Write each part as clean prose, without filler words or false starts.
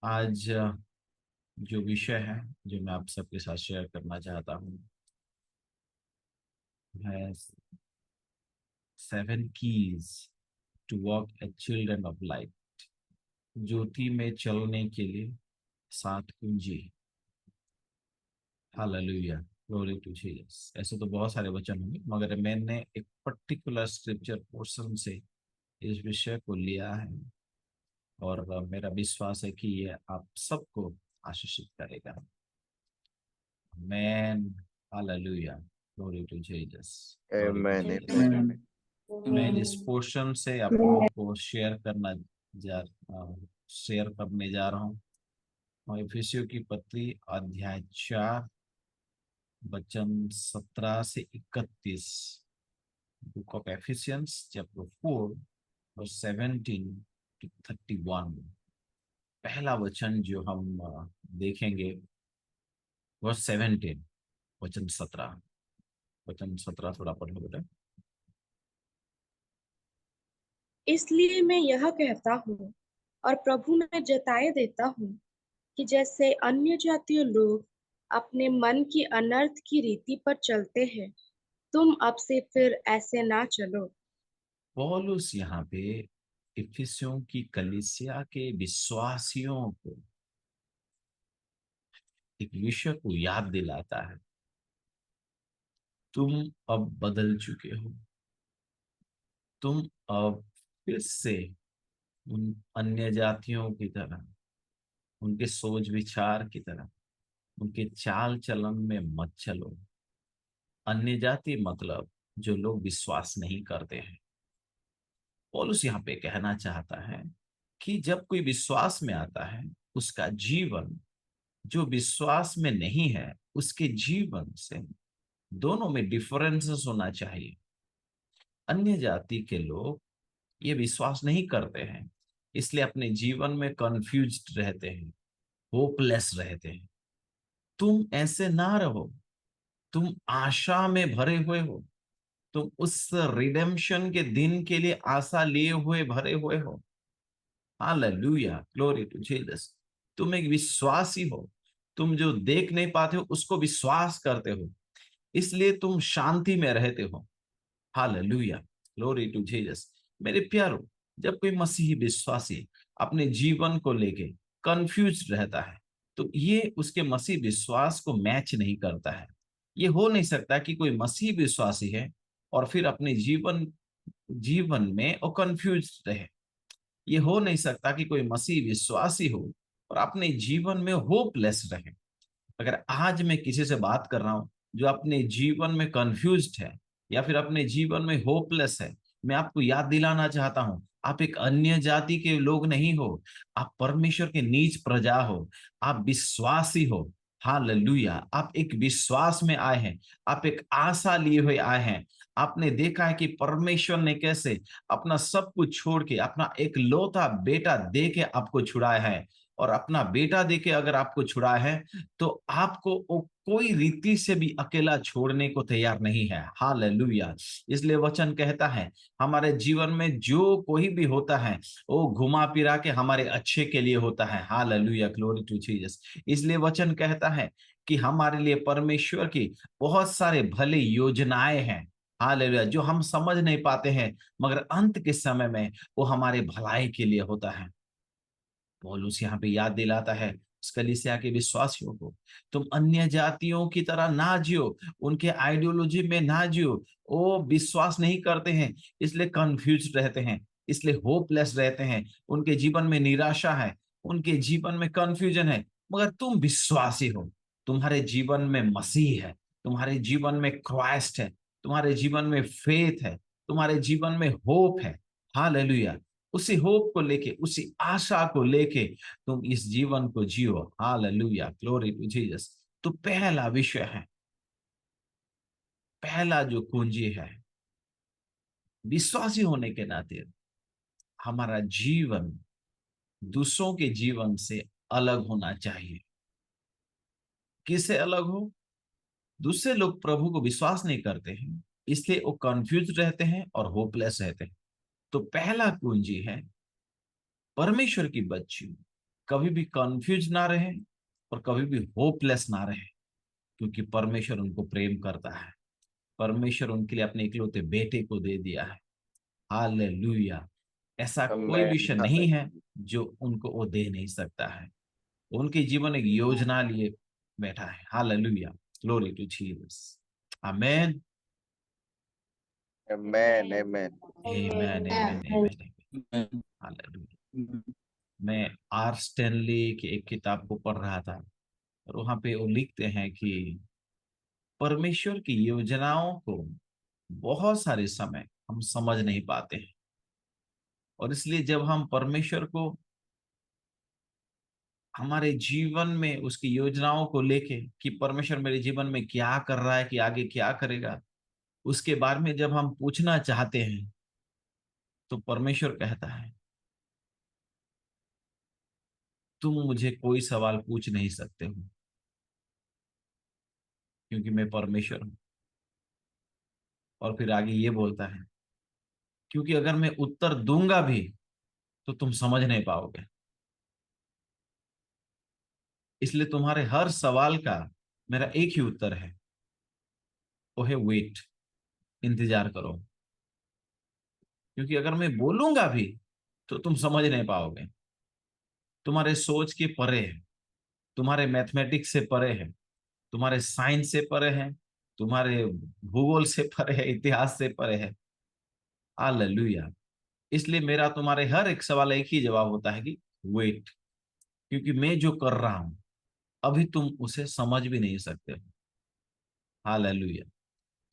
आज जो विषय है जो मैं आप सबके साथ शेयर करना चाहता हूँ है 7 keys to walk a children of light. ज्योति में चलने के लिए 7 कुंजी। Hallelujah, glory to Jesus. ऐसे तो बहुत सारे वचन होंगे मगर मैंने एक पर्टिकुलर स्क्रिप्चर पोर्शन से इस विषय को लिया है और मेरा विश्वास है कि ये आप सबको आशीषित करेगा। मैन, hallelujah, glory to Jesus, glory to Amen. Jesus. Amen. मैं इस पोर्शन से आप लोगों को जा शेयर करने जा रहा हूँ। और इफिसियों की पत्री अध्याय 4 वचन 17 से 31। बुक ऑफ एफिशियंस चैप्टर 4 और 17 to 31। पहला वचन जो हम देखेंगे वो 17, वचन 17 थोड़ा पढ़ो बेटा। इसलिए मैं यह कहता हूँ और प्रभु में जताए देता हूँ कि जैसे अन्य जातीय लोग अपने मन की अनर्थ की रीति पर चलते हैं, तुम अब से फिर ऐसे ना चलो। पौलुस यहाँ पे इफिसियों की कलीसिया के विश्वासियों को एक विषय को याद दिलाता है। तुम अब बदल चुके हो। तुम अब फिर से उन अन्य जातियों की तरह, उनके सोच विचार की तरह, उनके चाल चलन में मत चलो। अन्य जाति मतलब जो लोग विश्वास नहीं करते हैं। पौलुस यहाँ पे कहना चाहता है कि जब कोई विश्वास में आता है, उसका जीवन जो विश्वास में नहीं है उसके जीवन से दोनों में डिफरेंसेस होना चाहिए। अन्य जाति के लोग ये विश्वास नहीं करते हैं, इसलिए अपने जीवन में कंफ्यूज्ड रहते हैं, होपलेस रहते हैं। तुम ऐसे ना रहो। तुम आशा में भरे हुए हो। तुम उस रिडेम्पशन के दिन के लिए आशा लिए हुए भरे हुए हो। Hallelujah, glory to Jesus. तुम एक विश्वासी हो। तुम जो देख नहीं पाते हो उसको विश्वास करते हो, इसलिए तुम शांति में रहते हो। Hallelujah, glory to Jesus. मेरे प्यारो, जब कोई मसीही विश्वासी अपने जीवन को लेके कंफ्यूज रहता है तो ये उसके मसीह विश्वास को मैच नहीं करता है। ये हो नहीं सकता कि कोई मसीह विश्वासी है और फिर अपने जीवन जीवन में वो कंफ्यूज रहे। ये हो नहीं सकता कि कोई मसीह विश्वासी हो और अपने जीवन में होपलेस रहे। अगर आज मैं किसी से बात कर रहा हूं जो अपने जीवन में कंफ्यूज्ड है या फिर अपने जीवन में होपलेस है, मैं आपको याद दिलाना चाहता हूं, आप एक अन्य जाति के लोग नहीं हो। आप परमेश्वर के नीच प्रजा हो। आप विश्वासी हो। हालेलुया, आप एक विश्वास में आए हैं। आप एक आशा लिए हुए आए हैं। आपने देखा है कि परमेश्वर ने कैसे अपना सब कुछ छोड़ के अपना एक लौता बेटा दे के आपको छुड़ाया है। और अपना बेटा दे के अगर आपको छुड़ाया है तो आपको वो कोई रीति से भी अकेला छोड़ने को तैयार नहीं है। हालेलुया। इसलिए वचन कहता है हमारे जीवन में जो कोई भी होता है वो घुमा फिरा के हमारे अच्छे के लिए होता है। Hallelujah, glory to Jesus. इसलिए वचन कहता है कि हमारे लिए परमेश्वर की बहुत सारे भले योजनाएं हैं। हालेलुया, जो हम समझ नहीं पाते हैं मगर अंत के समय में वो हमारे भलाई के लिए होता है। पौलुस यहाँ पे याद दिलाता है उस कलीसिया के विश्वासियों को, तुम अन्य जातियों की तरह ना जियो, उनके आइडियोलॉजी में ना जियो। वो विश्वास नहीं करते हैं, इसलिए कंफ्यूज रहते हैं, इसलिए होपलेस रहते हैं। उनके जीवन में निराशा है, उनके जीवन में कंफ्यूजन है। मगर तुम विश्वासी हो। तुम्हारे जीवन में मसीह है। तुम्हारे जीवन में क्राइस्ट है। तुम्हारे जीवन में फेथ है। तुम्हारे जीवन में होप है। हालेलुया। उसी होप को लेके, उसी आशा को लेके तुम इस जीवन को जियो। Hallelujah, glory to Jesus. तो पहला विषय है, पहला जो कुंजी है, विश्वासी होने के नाते हमारा जीवन दूसरों के जीवन से अलग होना चाहिए। किससे अलग हो? दूसरे लोग प्रभु को विश्वास नहीं करते हैं, इसलिए वो कंफ्यूज रहते हैं और होपलेस रहते हैं। तो पहला कुंजी है परमेश्वर की बच्ची, कभी भी कंफ्यूज ना रहे और कभी भी होपलेस ना रहे, क्योंकि परमेश्वर उनको प्रेम करता है। परमेश्वर उनके लिए अपने इकलौते बेटे को दे दिया है। हालेलुया। ऐसा कोई आमेन। विषय नहीं है जो उनको वो दे नहीं सकता है। उनके जीवन एक योजना लिए बैठा है। Hallelujah. Glory to Jesus. Amen. Amen. Amen. Amen amen amen. Hallelujah. मैं आर स्टैनली की एक किताब को पढ़ रहा था, और वहां पे वो लिखते हैं कि परमेश्वर की योजनाओं को बहुत सारे समय हम समझ नहीं पाते हैं, और इसलिए जब हम परमेश्वर को हमारे जीवन में उसकी योजनाओं को लेके कि परमेश्वर मेरे जीवन में क्या कर रहा है, कि आगे क्या करेगा, उसके बारे में जब हम पूछना चाहते हैं, तो परमेश्वर कहता है तुम मुझे कोई सवाल पूछ नहीं सकते हो, क्योंकि मैं परमेश्वर हूं। और फिर आगे ये बोलता है, क्योंकि अगर मैं उत्तर दूंगा भी तो तुम समझ नहीं पाओगे, इसलिए तुम्हारे हर सवाल का मेरा एक ही उत्तर है, वो है वेट, इंतजार करो। क्योंकि अगर मैं बोलूंगा भी तो तुम समझ नहीं पाओगे, तुम्हारे सोच के परे है, तुम्हारे मैथमेटिक्स से परे है, तुम्हारे साइंस से परे है, तुम्हारे भूगोल से परे है, इतिहास से परे है। हालेलुया। इसलिए मेरा तुम्हारे हर एक सवाल एक ही जवाब होता है कि वेट, क्योंकि मैं जो कर रहा हूं अभी तुम उसे समझ भी नहीं सकते हो। Hallelujah.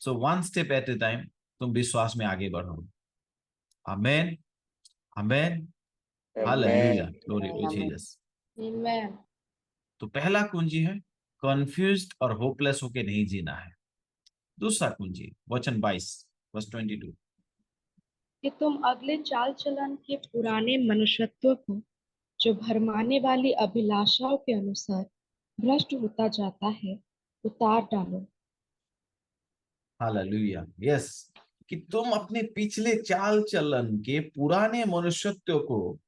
So one step at a time तुम विश्वास में आगे बढ़ो। Amen. Amen. Hallelujah. Amen. Glory to Jesus. Amen. तो पहला कुंजी है कन्फ्यूज्ड और होपलेस होके नहीं जीना है। दूसरा कुंजी वचन 22 वर्स 22। कि तुम अगले चाल चलन के पुराने मनुष्यत्व को, जो भरमाने वाली अभिलाषाओं के अनुसार भ्रष्ट होता जाता है, उतार डालो। हालेलुया। यस, कि तुम अपने पिछले चाल चलन के पुराने मनुष्यत्व को,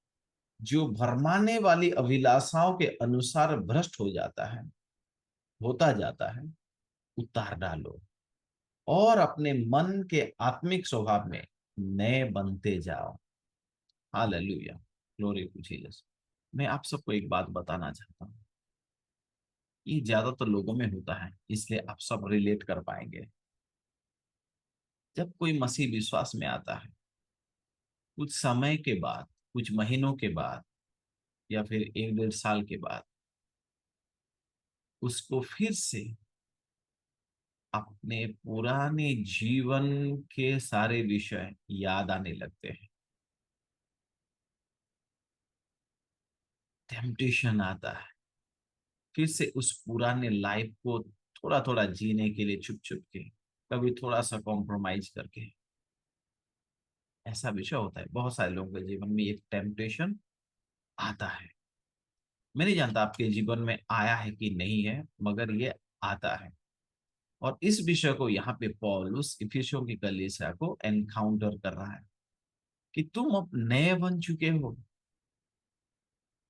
जो भरमाने वाली अभिलाषाओं के अनुसार भ्रष्ट हो जाता है, होता जाता है, उतार डालो, और अपने मन के आत्मिक स्वभाव में नए बनते जाओ। हालेलुया। Glory to Jesus. मैं आप सबको एक बात बताना चाहता हूँ, ये ज्यादातर लोगों में होता है, इसलिए आप सब रिलेट कर पाएंगे। जब कोई मसीह विश्वास में आता है, कुछ समय के बाद, कुछ महीनों के बाद, या फिर 1 डेढ़ साल के बाद, उसको फिर से अपने पुराने जीवन के सारे विषय याद आने लगते हैं। टेम्पटेशन आता है फिर से उस पुराने लाइफ को थोड़ा थोड़ा जीने के लिए, छुप छुप के, कभी थोड़ा सा कॉम्प्रोमाइज करके। ऐसा विषय होता है बहुत सारे लोगों के जीवन में, एक टेम्पटेशन आता है। मैं नहीं जानता आपके जीवन में आया है कि नहीं है, मगर ये आता है। और इस विषय को यहाँ पे पौलुस इफिसियों की कलीसिया को एनकाउंटर कर रहा है कि तुम अब नए बन चुके हो,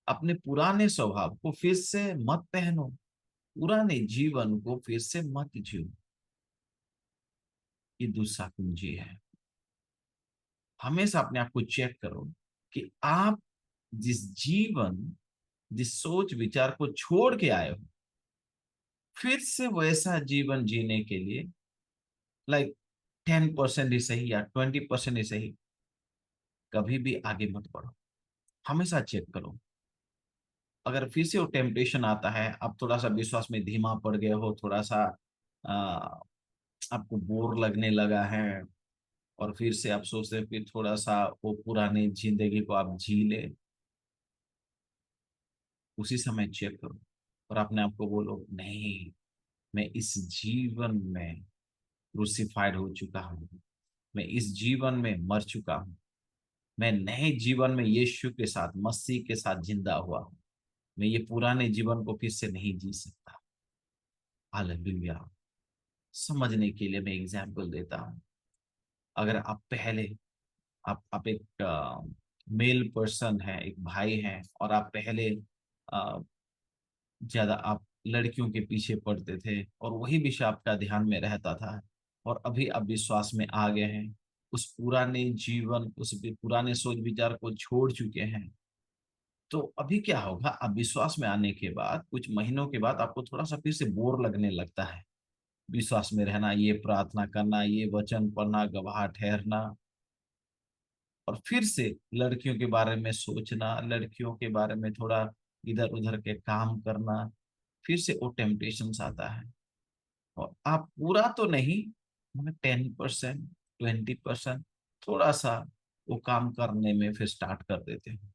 अपने पुराने स्वभाव को फिर से मत पहनो, पुराने जीवन को फिर से मत जियो। ये दूसरा कुंजी है। हमेशा अपने आप को चेक करो कि आप जिस जीवन, जिस सोच विचार को छोड़ के आए हो, फिर से वैसा जीवन जीने के लिए, लाइक 10% ही सही या 20% ही सही, कभी भी आगे मत बढ़ो। हमेशा चेक करो। अगर फिर से वो टेम्पटेशन आता है, आप थोड़ा सा विश्वास में धीमा पड़ गए हो, थोड़ा सा आ, आपको बोर लगने लगा है, और फिर से आप सोचते हैं फिर थोड़ा सा वो पुरानी जिंदगी को आप जी ले, उसी समय चेक करो और अपने आप को बोलो, नहीं, मैं इस जीवन में क्रूसिफाइड हो चुका हूँ, मैं इस जीवन में मर चुका हूँ, मैं नए जीवन में यीशु के साथ, मसीह के साथ जिंदा हुआ हूँ। मैं ये पुराने जीवन को फिर से नहीं जी सकता। हालेलुया। समझने के लिए मैं एग्जाम्पल देता हूँ। अगर आप पहले, आप एक मेल पर्सन है, एक भाई हैं, और आप पहले ज्यादा आप लड़कियों के पीछे पड़ते थे और वही विषय आपका ध्यान में रहता था, और अभी आप विश्वास में आ गए हैं, उस पुराने जीवन, उस पुराने सोच विचार को छोड़ चुके हैं, तो अभी क्या होगा, अब विश्वास में आने के बाद कुछ महीनों के बाद आपको थोड़ा सा फिर से बोर लगने लगता है। विश्वास में रहना, ये प्रार्थना करना, ये वचन पढ़ना, गवाह ठहरना, और फिर से लड़कियों के बारे में सोचना, लड़कियों के बारे में थोड़ा इधर उधर के काम करना, फिर से वो टेम्पटेशन आता है। और आप पूरा तो नहीं, मगर 10%, 20% थोड़ा सा वो काम करने में फिर स्टार्ट कर देते हैं।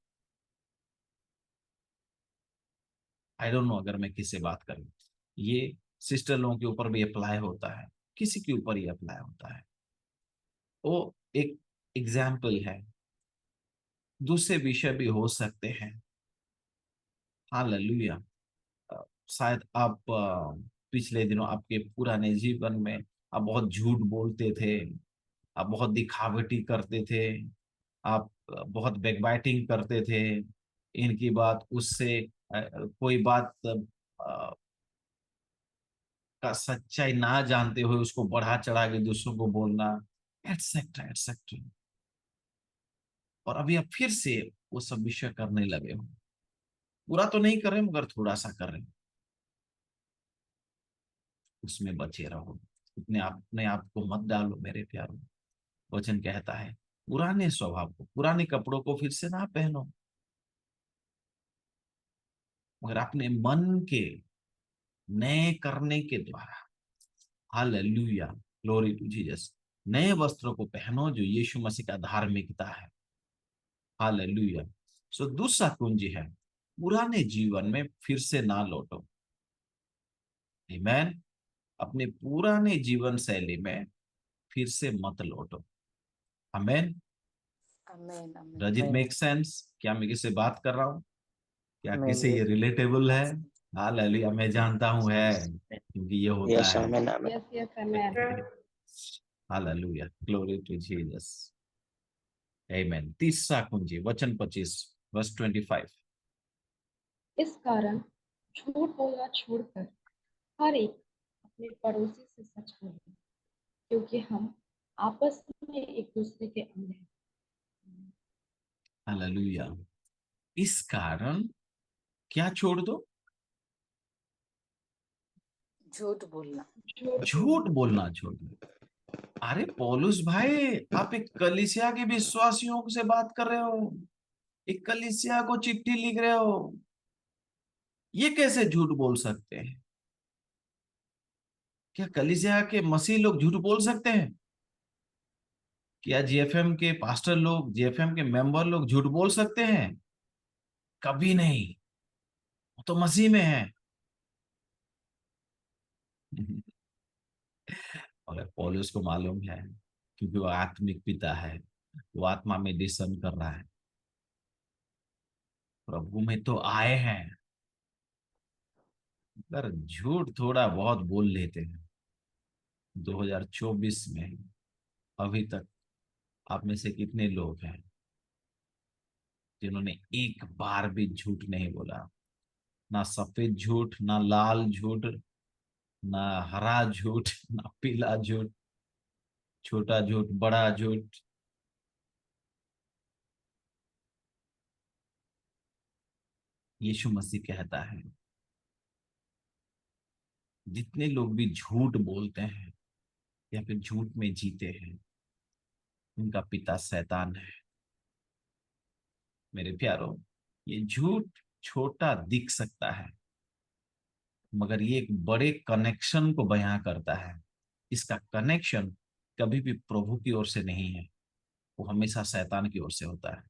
आई डोंट नो अगर मैं किससे बात करूं, ये सिस्टर लोगों के ऊपर भी अप्लाई होता है, किसी के ऊपर ही अप्लाई होता है। वो एक एग्जाम्पल है, दूसरे विषय भी हो सकते हैं। हालेलुया। शायद आप पिछले दिनों आपके पुराने जीवन में आप बहुत झूठ बोलते थे, आप बहुत दिखावटी करते थे, आप बहुत बैकबाइटिंग करते थे, इनकी बात उससे कोई बात का सच्चाई ना जानते हुए उसको बढ़ा चढ़ा के दूसरों को बोलना, एटसेट्रा एटसेट्रा। और अभी आप फिर से वो सब विषय करने लगे हो। पूरा तो नहीं कर रहे मगर थोड़ा सा कर रहे हो, उसमें बचे रहो। अपने आप को मत डालो मेरे प्यारो। वचन कहता है पुराने स्वभाव को, पुराने कपड़ों को फिर से ना पहनो, मगर अपने मन के नए करने के द्वारा, हालेलुया, ग्लोरी टू जीसस, नए वस्त्रों को पहनो जो यीशु मसीह का धार्मिकता है। हालेलुया। सो दूसरा कुंजी है, पुराने जीवन में फिर से ना लौटो। आमीन। अपने पुराने जीवन शैली में फिर से मत लौटो। Amen. Amen amen does it amen. Make sense? क्या मैं किससे बात कर रहा हूँ? क्या आमेन किसे ये यस रिलेटेबल है? यस हालेलुया, मैं जानता हूँ है, क्योंकि ये होता यस है। Amen amen. Yes yes amen. Hallelujah, glory to Jesus. Amen. तीसरा कुंजी, वचन 25 वर्स 25। इस कारण झूठ बोलना छोड़कर हर एक अपने पड़ोसी से सच बोले, क्योंकि हम आपस में एक दूसरे के अंग हैं। हालेलुया। इस कारण क्या छोड़ दो? झूठ बोलना। झूठ झूठ बोलना। बोलना छोड़ दो। अरे पौलुस भाई, आप एक कलीसिया के विश्वासियों से बात कर रहे हो, एक कलीसिया को चिट्ठी लिख रहे हो, ये कैसे झूठ बोल सकते हैं? क्या कलीसिया के मसीह लोग झूठ बोल सकते हैं? क्या जीएफएम के पास्टर लोग, जीएफएम के मेंबर लोग झूठ बोल सकते हैं? कभी नहीं। वो तो मसीह में है। और पौलुस को मालूम है, क्योंकि वो आत्मिक पिता है, वो आत्मा में डिसन कर रहा है, प्रभु में तो आए हैं, पर झूठ थोड़ा बहुत बोल लेते हैं। 2024 में अभी तक आप में से कितने लोग हैं जिन्होंने एक बार भी झूठ नहीं बोला? ना सफेद झूठ, ना लाल झूठ, ना हरा झूठ, ना पीला झूठ, छोटा झूठ, बड़ा झूठ। यीशु मसीह कहता है जितने लोग भी झूठ बोलते हैं या फिर झूठ में जीते हैं, उनका पिता शैतान है। मेरे प्यारो, ये झूठ छोटा दिख सकता है, मगर ये एक बड़े कनेक्शन को बयां करता है। इसका कनेक्शन कभी भी प्रभु की ओर से नहीं है, वो हमेशा शैतान की ओर से होता है।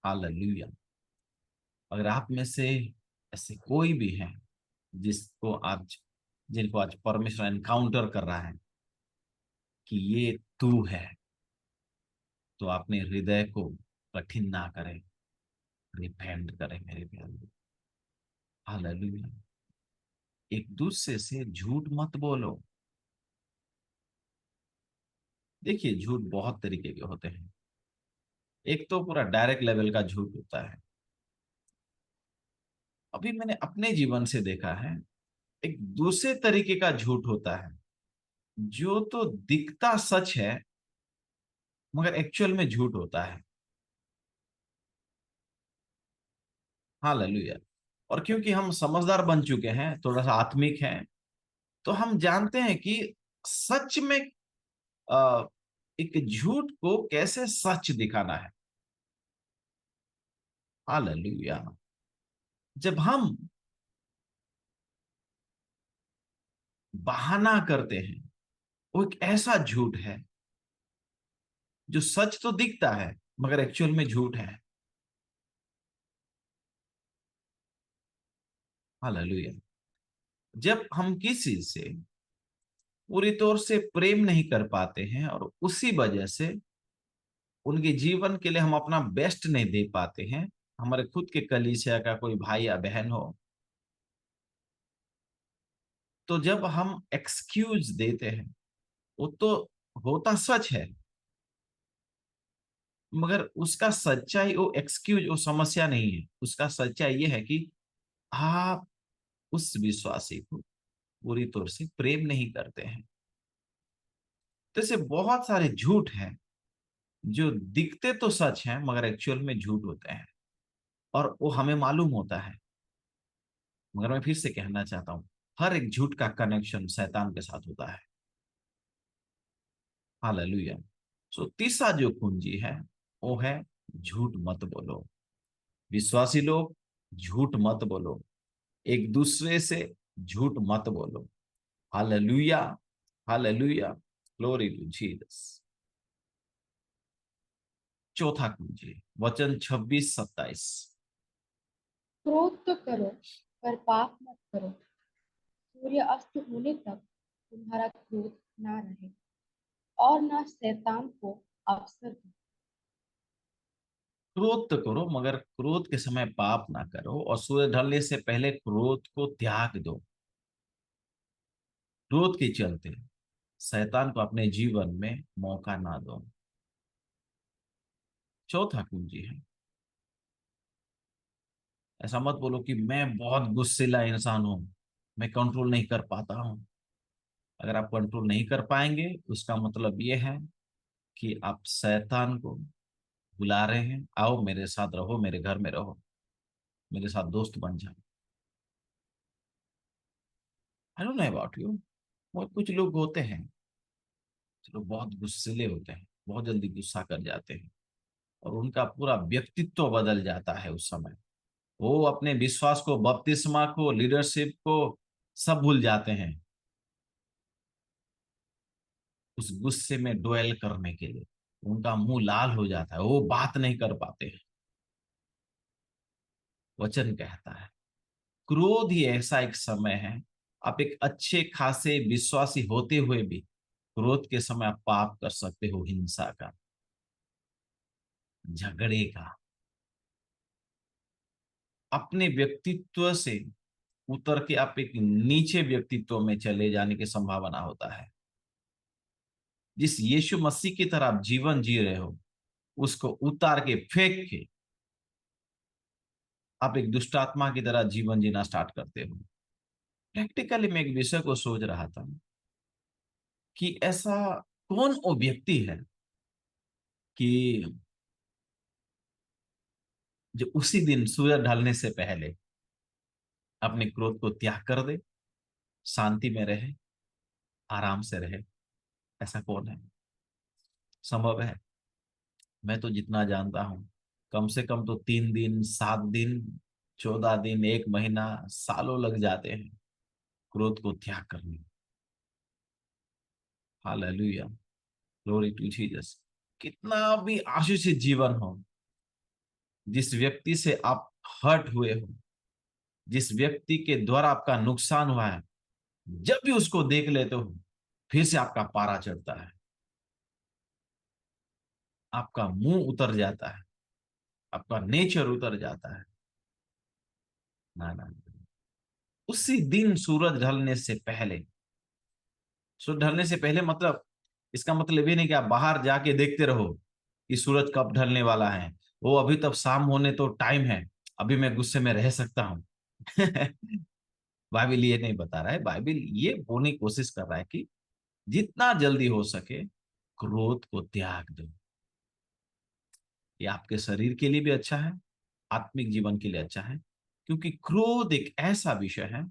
हालेलुया। अगर आप में से ऐसे कोई भी है जिसको आज जिनको आज परमेश्वर एनकाउंटर कर रहा है कि ये तू है, तो अपने हृदय को कठिन ना करें, रिपेंट करें मेरे प्यारे। हालेलुया। एक दूसरे से झूठ मत बोलो। देखिए, झूठ बहुत तरीके के होते हैं। एक तो पूरा डायरेक्ट लेवल का झूठ होता है, अभी मैंने अपने जीवन से देखा है, एक दूसरे तरीके का झूठ होता है, जो तो दिखता सच है मगर एक्चुअल में झूठ होता है। हालेलुया। और क्योंकि हम समझदार बन चुके हैं, थोड़ा सा आत्मिक हैं, तो हम जानते हैं कि सच में अ, एक झूठ को कैसे सच दिखाना है। हालेलुया। जब हम बहाना करते हैं, वो एक ऐसा झूठ है जो सच तो दिखता है मगर एक्चुअल में झूठ है। हालेलुया। जब हम किसी से पूरी तौर से प्रेम नहीं कर पाते हैं और उसी वजह से उनके जीवन के लिए हम अपना बेस्ट नहीं दे पाते हैं, हमारे खुद के कलीसिया का कोई भाई या बहन हो, तो जब हम एक्सक्यूज देते हैं, वो तो होता सच है मगर उसका सच्चाई, वो एक्सक्यूज वो समस्या नहीं है। उसका सच्चाई ये है कि आप उस विश्वासी को पूरी तौर से प्रेम नहीं करते हैं। तो ऐसे बहुत सारे झूठ हैं जो दिखते तो सच हैं मगर एक्चुअल में झूठ होते हैं, और वो हमें मालूम होता है। मगर मैं फिर से कहना चाहता हूं, हर एक झूठ का कनेक्शन शैतान के साथ होता है। हालेलुया। सो तीसरा जो कुंजी है वो है झूठ मत बोलो। विश्वासी लोग, झूठ मत बोलो। एक दूसरे से झूठ मत बोलो। Hallelujah. Hallelujah. Glory to Jesus. चौथा कुंजी, वचन 26-27। क्रोध तो करो पर पाप मत करो। सूर्य अस्त होने तक तुम्हारा क्रोध ना रहे और ना शैतान को अवसर दो। क्रोध तो करो मगर क्रोध के समय पाप ना करो, और सूर्य ढलने से पहले क्रोध को त्याग दो। क्रोध के चलते शैतान को अपने जीवन में मौका ना दो। चौथा कुंजी है, ऐसा मत बोलो कि मैं बहुत गुस्सैला इंसान हूं, मैं कंट्रोल नहीं कर पाता हूं। अगर आप कंट्रोल नहीं कर पाएंगे, उसका मतलब ये है कि आप शैतान को बुला रहे हैं, आओ मेरे साथ रहो, मेरे घर में रहो, मेरे साथ दोस्त बन जाओ। आई डोंट नो अबाउट यू, बहुत कुछ लोग होते हैं, चलो बहुत गुस्सैले होते हैं, बहुत जल्दी गुस्सा कर जाते हैं, और उनका पूरा व्यक्तित्व बदल जाता है उस समय। वो अपने विश्वास को, बपतिस्मा को, लीडरशिप को सब भूल जाते हैं उस गुस्से में डोएल करने के लिए। उनका मुंह लाल हो जाता है, वो बात नहीं कर पाते हैं। वचन कहता है क्रोध ही ऐसा एक समय है, आप एक अच्छे खासे विश्वासी होते हुए भी क्रोध के समय आप पाप कर सकते हो, हिंसा का, झगड़े का। अपने व्यक्तित्व से उतर के आप एक नीचे व्यक्तित्व में चले जाने की संभावना होता है। जिस यीशु मसीह की तरह आप जीवन जी रहे हो, उसको उतार के फेंक के आप एक दुष्ट आत्मा की तरह जीवन जीना स्टार्ट करते हो। प्रैक्टिकली मैं एक विषय को सोच रहा था कि ऐसा कौन वो व्यक्ति है कि जो उसी दिन सूरज ढलने से पहले अपने क्रोध को त्याग कर दे, शांति में रहे, आराम से रहे। ऐसा कौन है? संभव है? मैं तो जितना जानता हूं, कम से कम तो 3 दिन, 7 दिन, 14 दिन, 1 महीना, सालों लग जाते हैं क्रोध को त्याग करने में। हालेलुया। Glory to Jesus. कितना भी आशीषित जीवन हो, जिस व्यक्ति से आप हर्ट हुए हो, जिस व्यक्ति के द्वारा आपका नुकसान हुआ है, जब भी उसको देख लेते हो, फिर से आपका पारा चढ़ता है, आपका मुंह उतर जाता है, आपका नेचर उतर जाता है। ना ना, उसी दिन सूरज ढलने से पहले, सूरज ढलने से पहले मतलब, इसका मतलब ये नहीं कि आप बाहर जाके देखते रहो कि सूरज कब ढलने वाला है, वो अभी तब शाम होने तो टाइम है, अभी मैं गुस्से में रह सकता हूं। बाइबल ये नहीं बता रहा है, बाइबल ये बोलने की कोशिश कर रहा है कि जितना जल्दी हो सके क्रोध को त्याग दो। ये आपके शरीर के लिए भी अच्छा है, आत्मिक जीवन के लिए अच्छा है, क्योंकि क्रोध एक ऐसा विषय है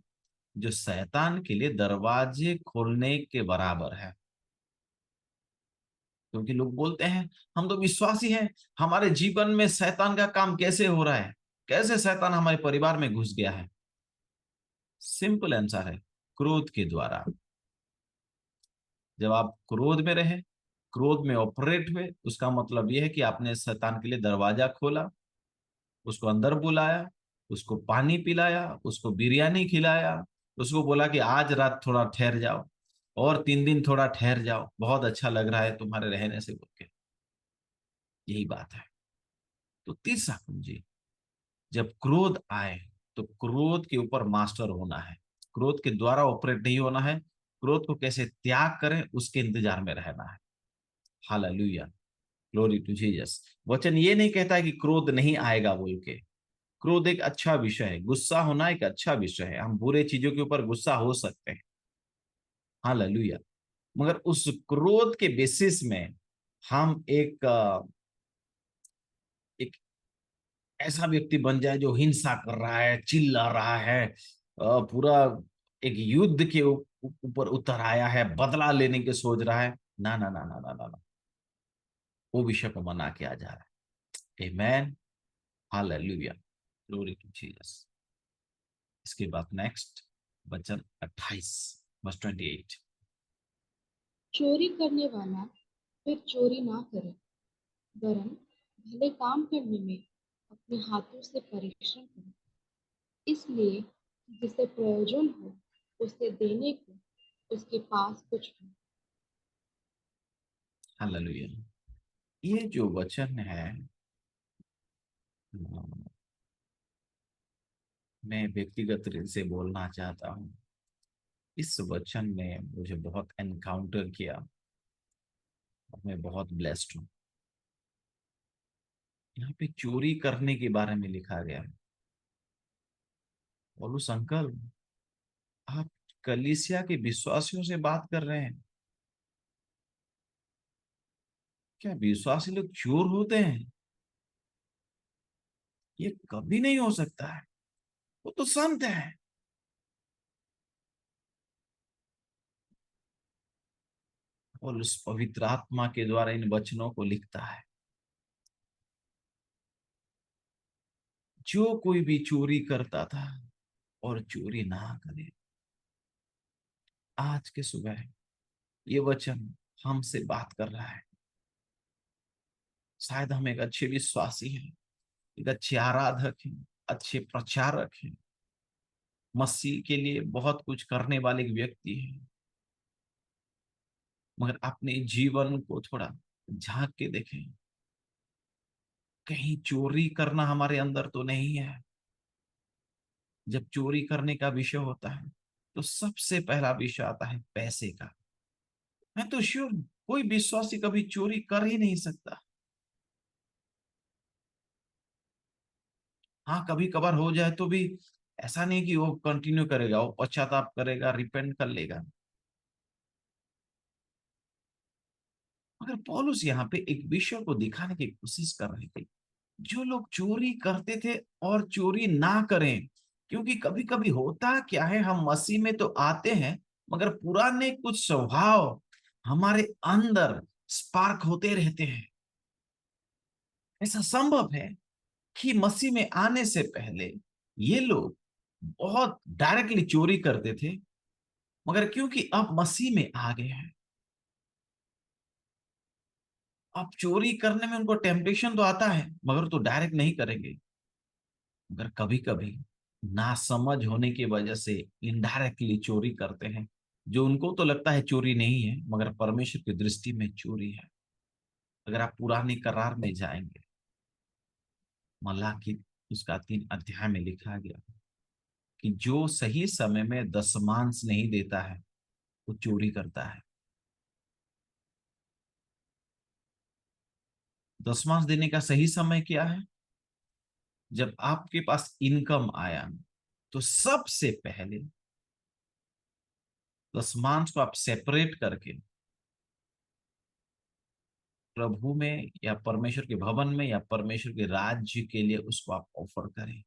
जो शैतान के लिए दरवाजे खोलने के बराबर है। क्योंकि लोग बोलते हैं हम तो विश्वासी हैं, हमारे जीवन में शैतान का काम कैसे हो रहा है, कैसे शैतान हमारे परिवार में घुस गया है। सिंपल आंसर है, क्रोध के द्वारा। जब आप क्रोध में रहे, क्रोध में ऑपरेट हुए, उसका मतलब यह है कि आपने शैतान के लिए दरवाजा खोला, उसको अंदर बुलाया, उसको पानी पिलाया, उसको बिरयानी खिलाया, उसको बोला कि आज रात थोड़ा ठहर जाओ और 3 दिन थोड़ा ठहर जाओ, बहुत अच्छा लग रहा है तुम्हारे रहने से बोल के। यही बात है। तो तीसरा कुंजी, जब क्रोध आए तो क्रोध के ऊपर मास्टर होना है, क्रोध के द्वारा ऑपरेट नहीं होना है, क्रोध को कैसे त्याग करें उसके इंतजार में रहना है। Hallelujah, glory to Jesus. वचन ये नहीं कहता है कि क्रोध नहीं आएगा बोल के। क्रोध एक अच्छा विषय है, गुस्सा होना एक अच्छा विषय है, हम बुरे चीजों के ऊपर गुस्सा हो सकते हैं। हालेलुया। मगर उस क्रोध के बेसिस में हम एक ऐसा व्यक्ति बन जाए जो हिंसा कर रहा है, चिल्ला रहा है, पूरा एक युद्ध के ऊपर उतर आया है, बदला लेने की सोच रहा है। ना ना ना ना ना ना ना, वो विषय को मना किया जा रहा है। आमेन, हालेलुया, ग्लोरी टू जीसस। इसके बाद नेक्स्ट वचन 28 वर्स 28। चोरी करने वाला फिर चोरी ना करे, वरन भले काम करने में अपने हाथों से परिश्रम करे, इसलिए कि जिसे प्रयोजन हो उसे देने को उसके पास कुछ हो। हालेलुया। ये जो वचन है, मैं व्यक्तिगत रूप से बोलना चाहता हूँ। इस वचन ने मुझे बहुत एनकाउंटर किया और मैं बहुत ब्लेस्ड हूँ। यहाँ पे चोरी करने के बारे में लिखा गया है। और उस अंकल, आप कलीसिया के विश्वासियों से बात कर रहे हैं? क्या विश्वासी लोग चोर होते हैं? ये कभी नहीं हो सकता है, वो तो संत है। और उस पवित्र आत्मा के द्वारा इन वचनों को लिखता है, जो कोई भी चोरी करता था और चोरी ना करे। आज के सुबह ये वचन हमसे बात कर रहा है। शायद हम एक अच्छे विश्वासी हैं, एक अच्छे आराधक हैं, अच्छे प्रचारक हैं, मसीह के लिए बहुत कुछ करने वाले एक व्यक्ति हैं, मगर अपने जीवन को थोड़ा झांक के देखें, कहीं चोरी करना हमारे अंदर तो नहीं है। जब चोरी करने का विषय होता है तो सबसे पहला विषय आता है पैसे का। मैं तो श्योर हूं, कोई विश्वासी कभी चोरी कर ही नहीं सकता। हाँ, कभी कभार हो जाए तो भी ऐसा नहीं कि वो कंटिन्यू करेगा, वो पश्चाताप करेगा, रिपेंट कर लेगा। मगर पौलुस यहाँ पे एक विषय को दिखाने की कोशिश कर रहे थे, जो लोग चोरी करते थे और चोरी ना करें। क्योंकि कभी कभी होता क्या है, हम मसीह में तो आते हैं मगर पुराने कुछ स्वभाव हमारे अंदर स्पार्क होते रहते हैं। ऐसा संभव है कि मसीह में आने से पहले ये लोग बहुत डायरेक्टली चोरी करते थे, मगर क्योंकि अब मसीह में आ गए हैं, अब चोरी करने में उनको टेम्पटेशन तो आता है मगर तो डायरेक्ट नहीं करेंगे। मगर कभी कभी नासमझ होने की वजह से इनडायरेक्टली चोरी करते हैं, जो उनको तो लगता है चोरी नहीं है मगर परमेश्वर की दृष्टि में चोरी है। अगर आप पुराने करार में जाएंगे, मलाकी उसका 3 अध्याय में लिखा गया कि जो सही समय में दशमांश नहीं देता है वो चोरी करता है। दशमांश देने का सही समय क्या है? जब आपके पास इनकम आया, तो सबसे पहले दशमांश को आप सेपरेट करके प्रभु में या परमेश्वर के भवन में या परमेश्वर के राज्य के लिए उसको आप ऑफर करें।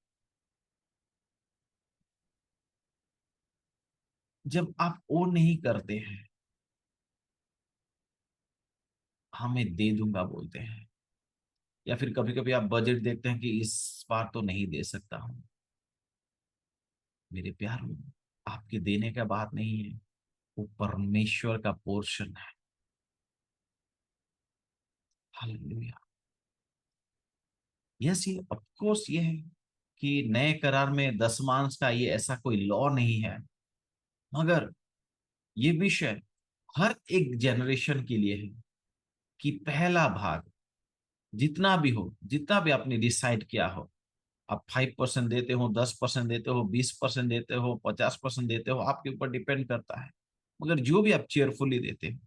जब आप वो नहीं करते हैं, हमें दे दूंगा बोलते हैं, या फिर कभी कभी आप बजट देखते हैं कि इस बार तो नहीं दे सकता हूं। मेरे प्यारों, आपके देने का बात नहीं है, वो परमेश्वर का पोर्शन है। हालेलुया। यस, ये ऑफ कोर्स ये है कि नए करार में दशमांश का ये ऐसा कोई लॉ नहीं है, मगर ये विषय हर एक जनरेशन के लिए है कि पहला भाग जितना भी हो, जितना भी आपने डिसाइड किया हो, आप 5% देते हो, 10% देते हो, 20% देते हो, 50% देते हो, आपके ऊपर डिपेंड करता है। मगर जो भी आप चेयरफुली देते हो,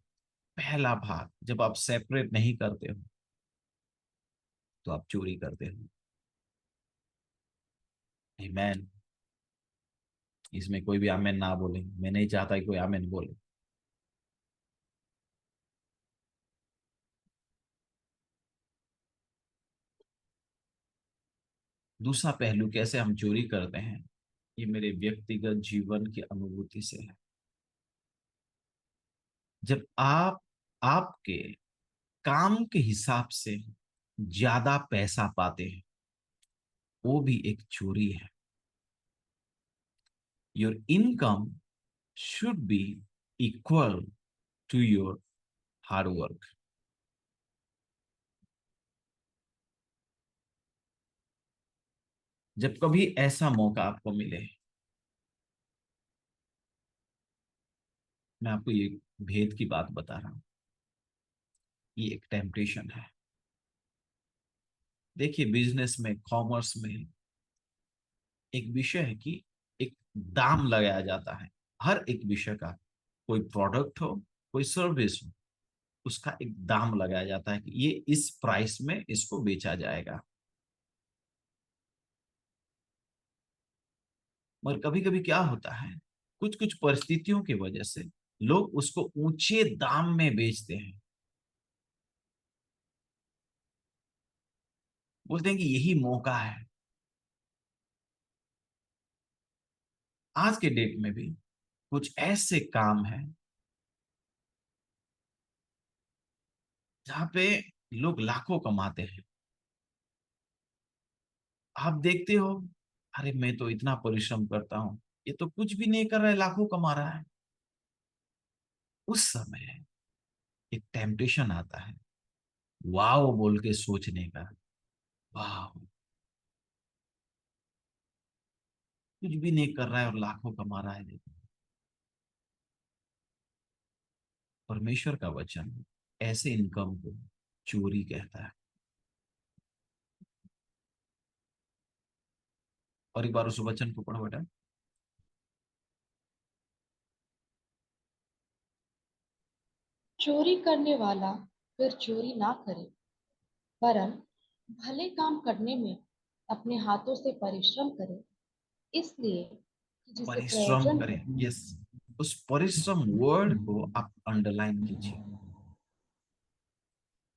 पहला भाग जब आप सेपरेट नहीं करते हो तो आप चोरी करते हो। आमीन। इसमें कोई भी आमीन ना बोले, मैं नहीं चाहता कि कोई आमीन बोले। दूसरा पहलू कैसे हम चोरी करते हैं, ये मेरे व्यक्तिगत जीवन की अनुभूति से है। जब आप आपके काम के हिसाब से ज्यादा पैसा पाते हैं, वो भी एक चोरी है। Your income should be equal to your hard work. जब कभी ऐसा मौका आपको मिले, मैं आपको ये भेद की बात बता रहा हूं, ये एक टेम्पटेशन है। देखिए, बिजनेस में, कॉमर्स में एक विषय है कि एक दाम लगाया जाता है हर एक विषय का। कोई प्रोडक्ट हो, कोई सर्विस हो, उसका एक दाम लगाया जाता है कि ये इस प्राइस में इसको बेचा जाएगा। मगर कभी कभी क्या होता है, कुछ कुछ परिस्थितियों की वजह से लोग उसको ऊंचे दाम में बेचते हैं। बोलते हैं कि यही मौका है। आज के डेट में भी कुछ ऐसे काम हैं जहां पे लोग लाखों कमाते हैं। आप देखते हो, अरे मैं तो इतना परिश्रम करता हूं, ये तो कुछ भी नहीं कर रहा है, लाखों कमा रहा है। उस समय एक टेम्पटेशन आता है, वाव बोल के सोचने का। वाह, कुछ भी नहीं कर रहा है और लाखों कमा रहा है। देखो, परमेश्वर का वचन ऐसे इनकम को चोरी कहता है। और एक बार उस वचन को पढ़ो बेटा। चोरी करने वाला फिर चोरी ना करे, वरन भले काम करने में अपने हाथों से परिश्रम करे, इसलिए कि जिसे परिश्रम प्रयोजन करें, हो। यस, उस परिश्रम वर्ड को आप अंडरलाइन कीजिए।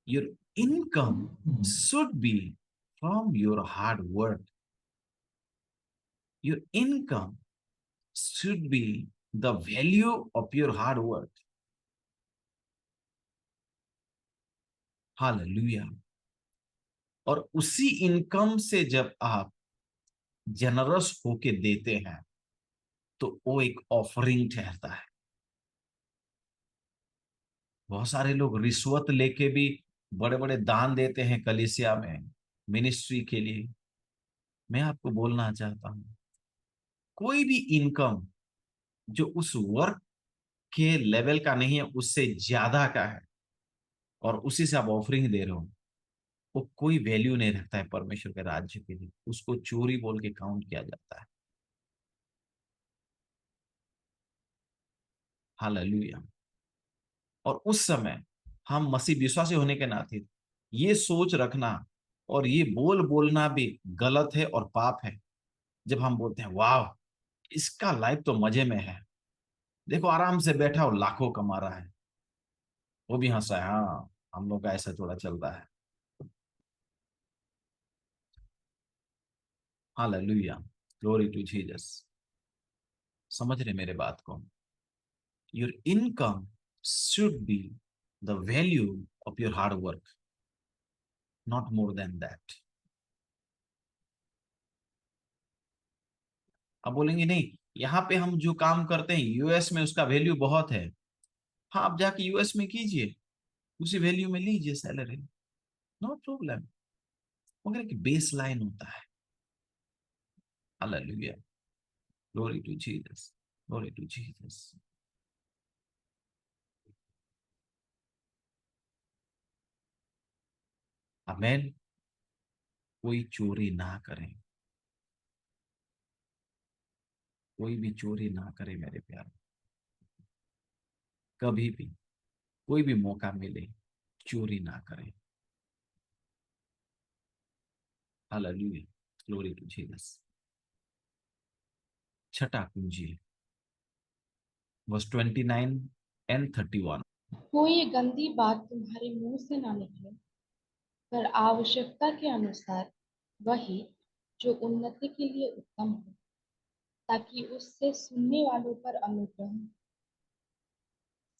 Your income should B from your hard work. Your income should be the value of your hard work. Hallelujah. और उसी इनकम से जब आप जनरस होके देते हैं तो वो एक ऑफरिंग ठहरता है। बहुत सारे लोग रिश्वत लेके भी बड़े बड़े दान देते हैं कलीसिया में, मिनिस्ट्री के लिए। मैं आपको बोलना चाहता हूं, कोई भी इनकम जो उस वर्क के लेवल का नहीं है, उससे ज्यादा का है, और उसी से आप ऑफरिंग दे रहे हो, वो कोई वैल्यू नहीं रखता है परमेश्वर के राज्य के लिए। उसको चोरी बोल के काउंट किया जाता है। हालेलुया। और उस समय हम मसीह विश्वासी होने के नाते ये सोच रखना और ये बोलना भी गलत है और पाप है। जब हम बोलते हैं वाह, इसका लाइफ तो मजे में है, देखो आराम से बैठा और लाखों कमा रहा है, वो भी हंसा है। हाँ, हम लोग का ऐसा थोड़ा चलता है। Hallelujah, glory to Jesus. समझ रहे मेरे बात को? Your income should be the value of your hard work, not more than that. अब बोलेंगे नहीं, यहाँ पे हम जो काम करते हैं यूएस में उसका वैल्यू बहुत है। हाँ, आप जाके यूएस में कीजिए, उसी वैल्यू में लीजिए सैलरी, नो प्रॉब्लम। मगर एक बेस लाइन होता है। Hallelujah, glory to Jesus, glory to Jesus. Amen. कोई चोरी ना करें, कोई भी चोरी ना करे मेरे प्यारे। कभी भी कोई भी मौका मिले, चोरी ना करें। Hallelujah, glory to Jesus. छठा कुंजी, वर्स 29 एंड 31। कोई गंदी बात तुम्हारे मुंह से ना निकले, पर आवश्यकता के अनुसार वही जो उन्नति के लिए उत्तम हो, ताकि उससे सुनने वालों पर अनुग्रह हो।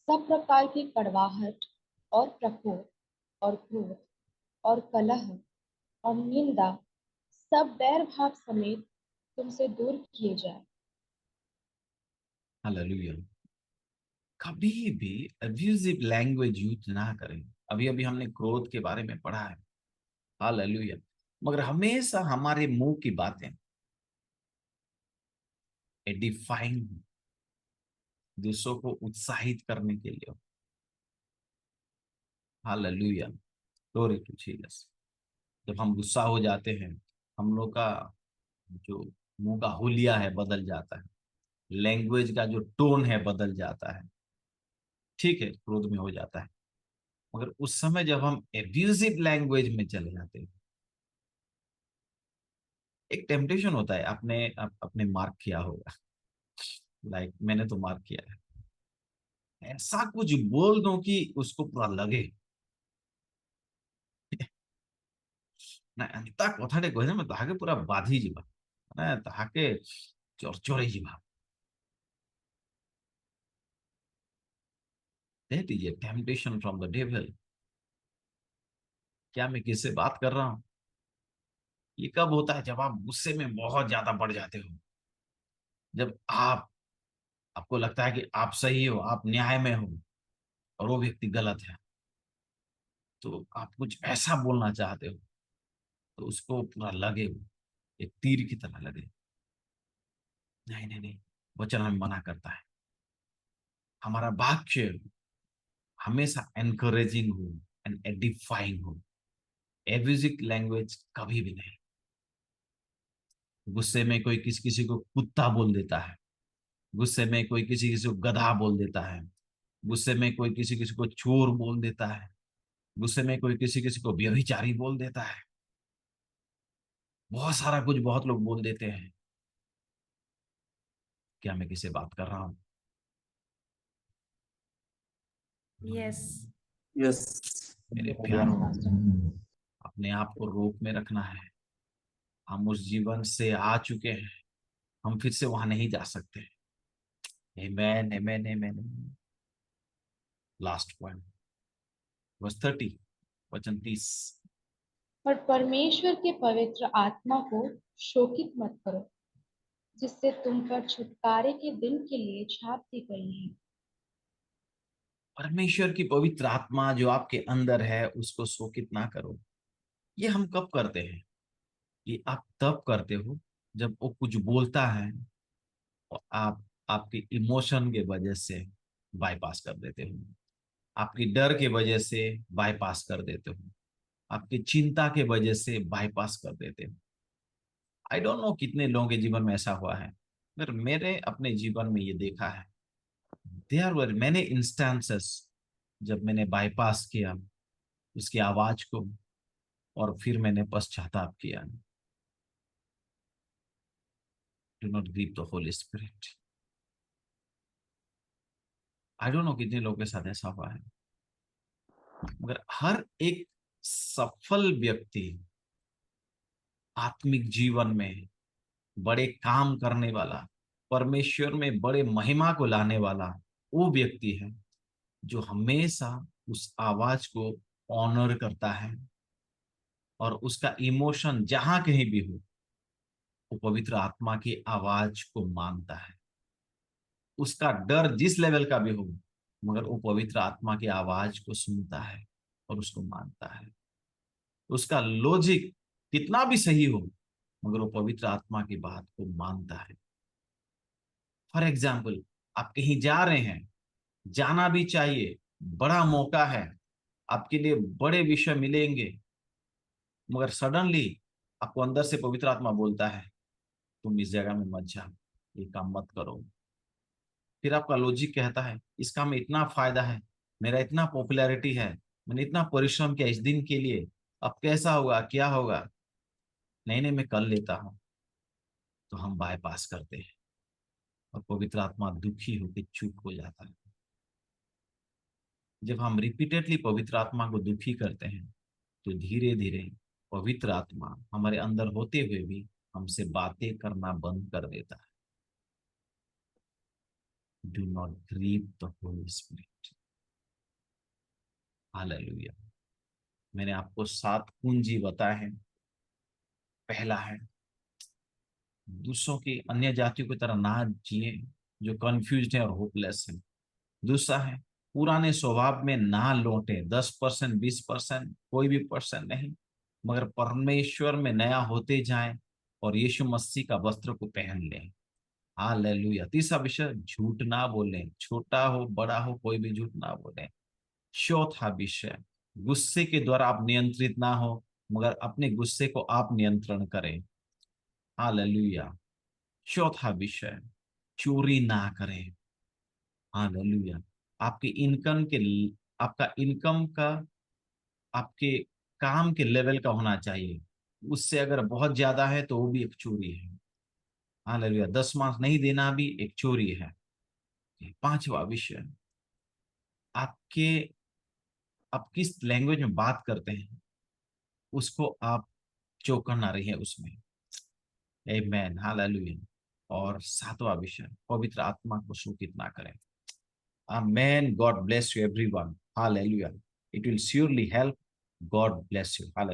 सब प्रकार की कड़वाहट और प्रकोप और क्रोध और कलह और निंदा सब बैर भाव समेत तुमसे दूर किए जाए। हालेलुया। कभी भी अब्यूजिव लैंग्वेज यूज ना करें। अभी अभी हमने क्रोध के बारे में पढ़ा है। हालेलुया। मगर हमेशा हमारे मुंह की बातें एडिफाइंग, दूसरों को उत्साहित करने के लिए। Hallelujah, glory to Jesus. जब हम गुस्सा हो जाते हैं, हम लोग का जो मुंह का हुलिया है बदल जाता है, लैंग्वेज का जो टोन है बदल जाता है। ठीक है, क्रोध में हो जाता है, मगर उस समय जब हम एब्यूजिव लैंग्वेज में चले जाते हैं, एक टेम्पटेशन होता है। आपने मार्क किया होगा, लाइक मैंने तो मार्क किया है, ऐसा कुछ बोल दो कि उसको पूरा लगे ना। एंता कथाटे कहे मैं ताके पूरा बाधी जीवा, ना ताके चरचरे जीवा। That is a temptation from the devil. क्या मैं किससे बात कर रहा हूँ? ये कब होता है? जब आप गुस्से में बहुत ज्यादा बढ़ जाते हो, जब आपको लगता है कि आप सही हो, आप न्याय में हो, और वो व्यक्ति गलत है, तो आप कुछ ऐसा बोलना चाहते हो तो उसको पूरा लगे, वो एक तीर की तरह लगे। नहीं नहीं नहीं, वचन हमें मना करता है। हमारा वाक्य हमेशा एनकरेजिंग हो एंड एडिफाइंग हो, एब्यूजिव लैंग्वेज कभी भी नहीं। गुस्से में कोई किसी किसी को कुत्ता बोल देता है, गुस्से में कोई किसी किसी को गधा बोल देता है, गुस्से में कोई किसी किसी को चोर बोल देता है, गुस्से में कोई किसी किसी को व्यभिचारी बोल देता है। बहुत सारा कुछ बहुत लोग बोल देते हैं। क्या मैं किससे बात कर रहा हूँ? यस। यस। मेरे प्यारों, अपने आप को रोक में रखना है। हम उस जीवन से आ चुके हैं, हम फिर से वहां नहीं जा सकते। आमेन, आमेन, आमेन। लास्ट पॉइंट, वर्स 30, वचन 30। पर परमेश्वर के पवित्र आत्मा को शोकित मत करो, जिससे तुम पर छुटकारे के दिन के लिए छाप दी गई है। परमेश्वर की पवित्र आत्मा जो आपके अंदर है उसको शोकित ना करो। ये हम कब करते हैं? ये आप तब करते हो जब वो कुछ बोलता है और आप आपके इमोशन के वजह से बाईपास कर देते हो, आपकी डर के वजह से बाईपास कर देते हो, आपकी चिंता के वजह से बाईपास कर देते हो। आई डोंट नो कितने लोगों के जीवन में ऐसा हुआ है, पर मेरे अपने जीवन में ये देखा है। देयर वर मेनी इंस्टेंसेस जब मैंने बाईपास किया उसकी आवाज को, और फिर मैंने पश्चाताप किया। Do not grieve the Holy Spirit. I don't know कितने लोगों के साथ ऐसा हुआ है, मगर हर एक सफल व्यक्ति, आत्मिक जीवन में बड़े काम करने वाला, परमेश्वर में बड़े महिमा को लाने वाला वो व्यक्ति है जो हमेशा उस आवाज को ऑनर करता है, और उसका इमोशन जहां कहीं भी हो वो पवित्र आत्मा की आवाज को मानता है। उसका डर जिस लेवल का भी हो, मगर वो पवित्र आत्मा की आवाज को सुनता है और उसको मानता है। उसका लॉजिक कितना भी सही हो, मगर वो पवित्र आत्मा की बात को मानता है। फॉर एग्जाम्पल, आप कहीं जा रहे हैं, जाना भी चाहिए, बड़ा मौका है, आपके लिए बड़े विषय मिलेंगे, मगर सडनली आपको अंदर से पवित्र आत्मा बोलता है तुम इस जगह में मत जाओ, ये काम मत करो। फिर आपका लॉजिक कहता है इस काम में इतना फायदा है, मेरा इतना पॉपुलैरिटी है, मैंने इतना परिश्रम किया इस दिन के लिए, अब कैसा होगा, क्या होगा, नहीं नहीं मैं कर लेता हूँ। तो हम बाईपास करते हैं और पवित्र आत्मा दुखी होकर चुप हो जाता है। जब हम रिपीटेडली पवित्र आत्मा को दुखी करते हैं तो धीरे धीरे पवित्र आत्मा हमारे अंदर होते हुए भी हमसे बातें करना बंद कर देता है। Do not grieve the Holy Spirit. Hallelujah. मैंने आपको 7 कुंजी बताए हैं। पहला है दूसरों की, अन्य जातियों की तरह ना जिए जो कंफ्यूज है और होपलेस है। दूसरा है पुराने स्वभाव में ना लौटे, 10%, 20%, कोई भी परसेंट नहीं, मगर परमेश्वर में नया होते जाएं और यीशु मसीह का वस्त्र को पहन लें। हालेलुया। तीसरा विषय झूठ ना बोलें, छोटा हो बड़ा हो कोई भी झूठ ना बोलें। चौथा विषय गुस्से के द्वारा आप नियंत्रित ना हो, मगर अपने गुस्से को आप नियंत्रण करें। हालेलुया। चौथा विषय चोरी ना करें। हालेलुया। आपके इनकम के, आपका इनकम का आपके काम के लेवल का होना चाहिए। उससे अगर बहुत ज्यादा है तो वो भी एक चोरी है। हालेलुया। 10 मास नहीं देना भी एक चोरी है। पांचवा विषय आपके, आप किस लैंग्वेज में बात करते हैं उसको आप चौकन्ना ना रहिए उसमें। आमेन। हालेलुया। और सातवां विषय पवित्र आत्मा को शोकित ना करें। Amen. God bless you everyone. Hallelujah. It will surely help. God bless you. Hallelujah.